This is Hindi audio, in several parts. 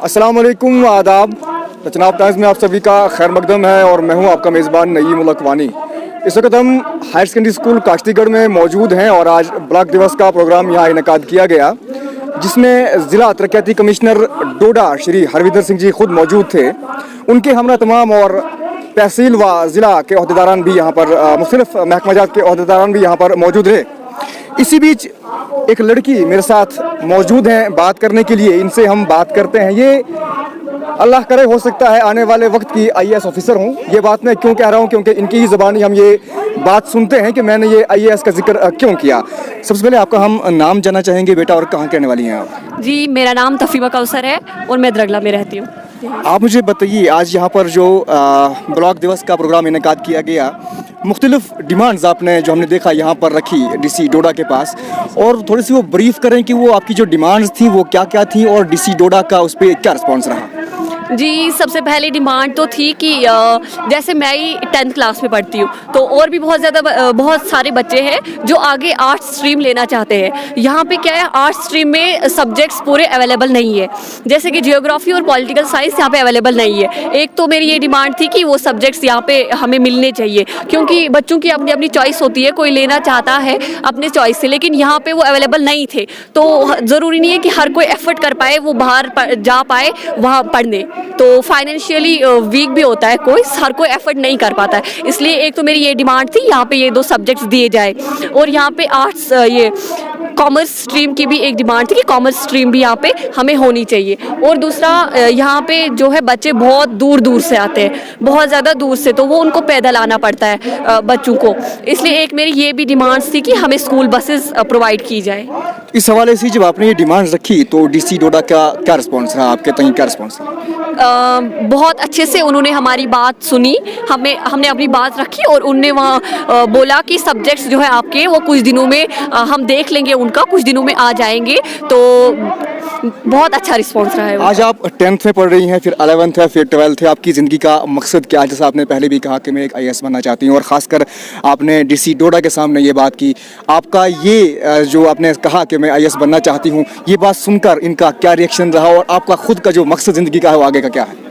अस्सलाम वालेकुम, आदाब। जनाब टाइम्स में आप सभी का खैर मकदम है और मैं हूं आपका मेज़बान नईम उल अकवानी। इस वक्त हम हायर सेकेंडरी स्कूल काश्तीगढ़ में मौजूद हैं और आज ब्लॉक दिवस का प्रोग्राम यहाँ इनेकाद किया गया, जिसमें ज़िला तरक्याती कमिश्नर डोडा श्री हरविंदर सिंह जी खुद मौजूद थे। उनके हमरा तमाम और तहसील व ज़िला के अहदेदारान भी यहाँ पर, मुख्तलिफ महकमाजात के अहदेदारान भी यहाँ पर मौजूद रहे। इसी बीच एक लड़की मेरे साथ मौजूद हैं बात करने के लिए। इनसे हम बात करते हैं। ये अल्लाह करे हो सकता है आने वाले वक्त की IAS ऑफिसर हूँ। ये बात मैं क्यों कह रहा हूँ, क्योंकि इनकी ही ज़बानी हम ये बात सुनते हैं कि मैंने ये IAS का जिक्र क्यों किया। सबसे पहले आपका हम नाम जानना चाहेंगे बेटा, और कहाँ के रहने वाली हैं आप? जी, मेरा नाम तफीमा कौसर है और मैं द्रगला में रहती हूँ। आप मुझे बताइए, आज यहाँ पर जो ब्लॉक दिवस का प्रोग्राम इनेकाद किया गया, मुख्तलिफ डिमांड्स आपने जो हमने देखा यहाँ पर रखी DC डोडा के पास, और थोड़ी सी वो ब्रीफ करें कि वो आपकी जो डिमांड्स थी वो क्या क्या थी और DC डोडा का उस पर क्या रिस्पॉन्स रहा? जी, सबसे पहली डिमांड तो थी कि जैसे मैं ही 10th क्लास में पढ़ती हूँ, तो और भी बहुत सारे बच्चे हैं जो आगे आर्ट्स स्ट्रीम लेना चाहते हैं। यहाँ पे क्या है, आर्ट्स स्ट्रीम में सब्जेक्ट्स पूरे अवेलेबल नहीं है, जैसे कि जियोग्राफी और पॉलिटिकल साइंस यहाँ पे अवेलेबल नहीं है। एक तो मेरी ये डिमांड थी कि वो सब्जेक्ट्स यहाँ पे हमें मिलने चाहिए, क्योंकि बच्चों की अपनी अपनी चॉइस होती है, कोई लेना चाहता है अपने चॉइस से, लेकिन यहाँ पे वो अवेलेबल नहीं थे। तो ज़रूरी नहीं है कि हर कोई एफर्ट कर पाए, वो बाहर जा पाए वहाँ पढ़ने। तो फाइनेंशियली वीक भी होता है कोई, हर कोई एफर्ट नहीं कर पाता है। इसलिए एक तो मेरी ये डिमांड थी यहाँ पे ये 2 सब्जेक्ट्स दिए जाए, और यहाँ पे आर्ट्स ये कॉमर्स स्ट्रीम की भी एक डिमांड थी कि कॉमर्स स्ट्रीम भी यहाँ पे हमें होनी चाहिए। और दूसरा, यहाँ पे जो है बच्चे बहुत दूर दूर से आते हैं, बहुत ज़्यादा दूर से, तो वो उनको पैदल आना पड़ता है बच्चों को। इसलिए एक मेरी ये भी डिमांड्स थी कि हमें स्कूल बसेस प्रोवाइड की जाए। इस हवाले से जब आपने ये डिमांड्स रखी तो DC डोडा का क्या रिस्पॉन्स रहा, आपके तक क्या रिस्पॉन्स रहा? बहुत अच्छे से उन्होंने हमारी बात सुनी, हमने अपनी बात रखी, और उनने वहाँ बोला कि सब्जेक्ट्स जो है आपके वो कुछ दिनों में हम देख लेंगे, उनका कुछ दिनों में आ जाएंगे। तो बहुत अच्छा रिस्पॉन्स रहा है। आज आप 10th में पढ़ रही हैं, फिर 11th है, फिर 12th है। आपकी ज़िंदगी का मकसद क्या है? जैसा आपने पहले भी कहा कि मैं एक IAS बनना चाहती हूँ, और ख़ासकर आपने DC डोडा के सामने ये बात की। आपका ये जो आपने कहा कि मैं IAS बनना चाहती हूँ, ये बात सुनकर इनका क्या रिएक्शन रहा, और आपका खुद का जो मकसद ज़िंदगी का है वो आगे का क्या है?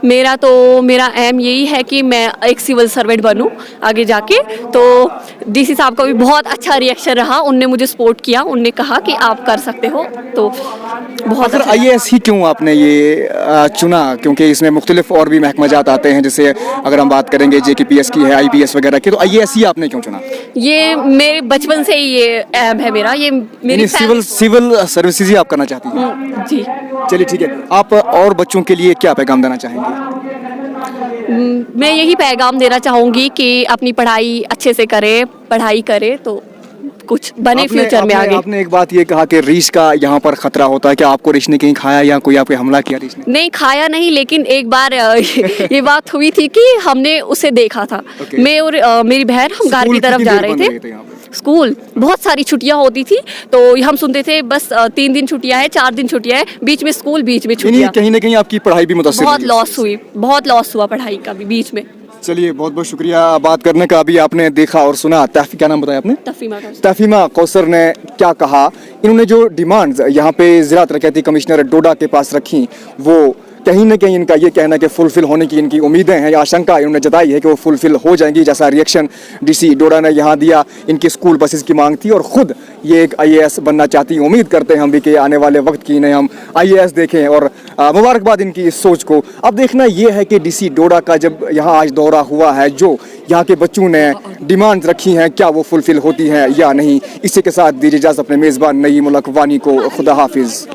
मेरा एम यही है कि मैं एक सिविल सर्वेंट बनूं आगे जाके। तो DC साहब का भी बहुत अच्छा रिएक्शन रहा, उनने मुझे सपोर्ट किया, उनने कहा कि आप कर सकते हो। तो बहुत अच्छा। IAS ही क्यों आपने ये चुना? क्योंकि इसमें मुख्तलिफ और भी महकमाजात आते हैं, जैसे अगर हम बात करेंगे JKPS की है, IPS वगैरह की, तो IAS ही आपने क्यों चुना? ये मेरे बचपन से ही ये एम है मेरा, ये मेरी सिविल सर्विसेज ही आप करना चाहती हैं? जी। चलिए ठीक है। आप और बच्चों के लिए क्या पैगाम देना चाहेंगे? मैं यही पैगाम देना चाहूँगी कि अपनी पढ़ाई अच्छे से करें, पढ़ाई करें तो कुछ बने फ्यूचर में आगे। आपने एक बात ये कहा कि रीछ का यहाँ पर खतरा होता है, कि आपको रीछ ने कहीं खाया या कोई आपके हमला किया रीछ ने? नहीं खाया नहीं, लेकिन एक बार ये बात हुई थी कि हमने उसे देखा था। मैं और मेरी बहन हम घर की तरफ जा रहे थे। स्कूल बहुत सारी छुट्टियां होती थी, तो हम सुनते थे बस 3 दिन छुट्टियां हैं, 4 दिन छुट्टियां हैं, बीच में स्कूल, बीच में छुट्टियां। कहीं ना कहीं आपकी पढ़ाई भी मुतासिर बहुत लॉस हुआ पढ़ाई का भी बीच में। चलिए, बहुत बहुत शुक्रिया बात करने का। अभी आपने देखा और सुना, क्या नाम बताया आपने? तफीमा कौसर ने क्या कहा। इन्होंने जो डिमांड्स यहाँ पे ज़िला तरक्याती कमिश्नर डोडा के पास रखी, वो कहीं ना कहीं इनका ये कहना कि फुलफिल होने की इनकी उम्मीदें हैं या आशंका इन्होंने जताई है कि वो फुलफिल हो जाएंगी। जैसा रिएक्शन DC डोडा ने यहाँ दिया, इनकी स्कूल बसेस की मांग थी, और ख़ुद ये एक IAS बनना चाहती हैं। उम्मीद करते हैं हम भी कि आने वाले वक्त की इन्हें हम IAS देखें, और मुबारकबाद इनकी इस सोच को। अब देखना ये है कि DC डोडा का जब यहाँ आज दौरा हुआ है, जो यहाँ के बच्चों ने डिमांड्स रखी हैं, क्या वो फुलफिल होती हैं या नहीं। इसी के साथ दीजिए इजाज़त अपने मेज़बान नईम उल अकवानी को। खुदा हाफिज़।